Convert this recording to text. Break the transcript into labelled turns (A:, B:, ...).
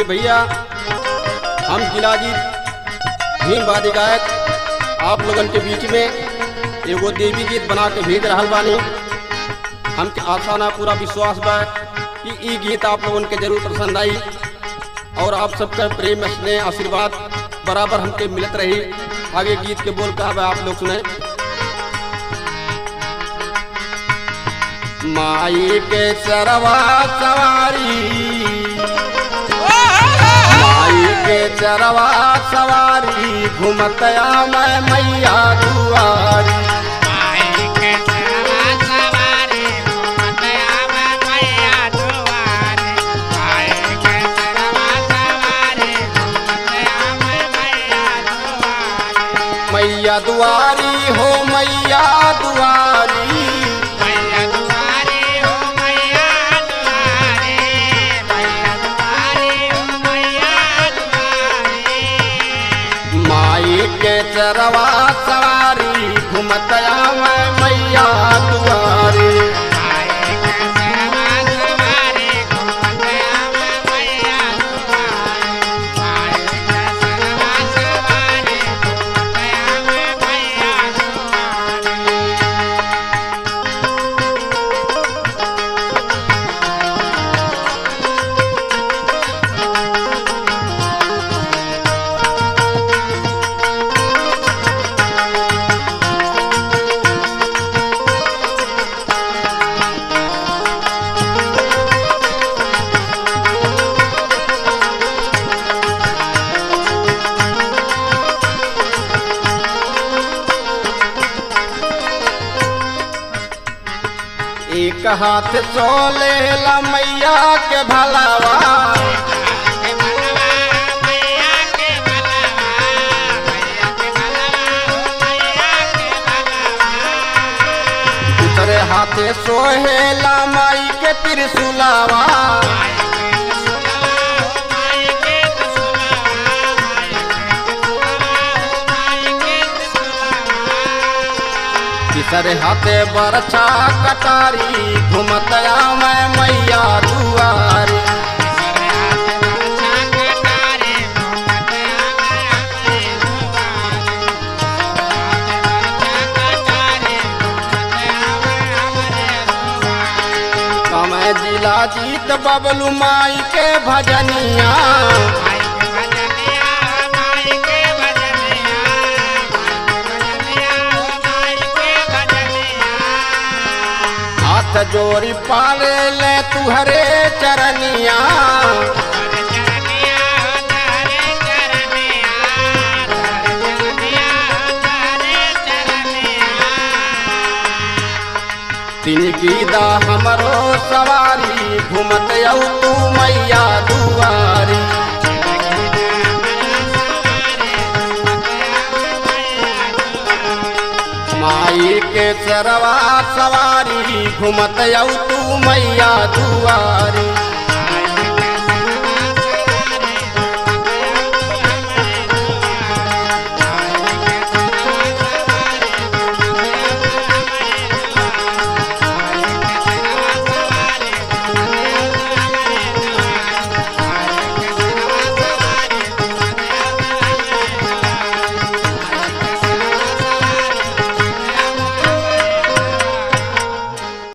A: भैया हम जिलाजीत भीमवादी गायक आप लोगन के बीच में एगो देवी गीत बना के भेज रहा बानी। हमके आशा ना पूरा विश्वास बा कि ये गीत आप लोगन के जरूर पसंद आई और आप सबका प्रेम स्नेह आशीर्वाद बराबर हमके मिलत रही। आगे गीत के बोल का आप लोग सुने। माई के चरवा सवारी, माई के चरवा सवारी, घूमतया मैं मैया दुआरी।
B: माई के चरवा सवारी, घूमतया मैं मैया दुआरी। माई के चरवा सवारी, घूमतया मैं मैया दुआरी।
A: मैया दुआरी हो मैया दुआरी, के चरवा सवारी, घूमतया मैं मैया दुआरी।
B: माई के चरवा सवारी, घूमतया मैं मैया दुआरी। माई के चरवा सवारी, घूमतया मैं मैया दुआरी।
A: एक हाथ चोले ला मैया के भलावा,
B: मैया के भलावा, मैया के भलावा, मैया के भलावा।
A: दूसरे हाथे सोहेला माई के त्रिशूलावा, तीसरे हाथे बरछा कटारी, घूमतया मैं मैया दुआरी। मैं जिला जीत बबलू माई के भजनिया, हाथ जोड़ी पाले ले तुहरे चरनिया। तीन गीदा हमरो सवारी, घूमत तू मैया दुआरी। माई के चरवा सवारी, घूमत तू मैया दुआरी।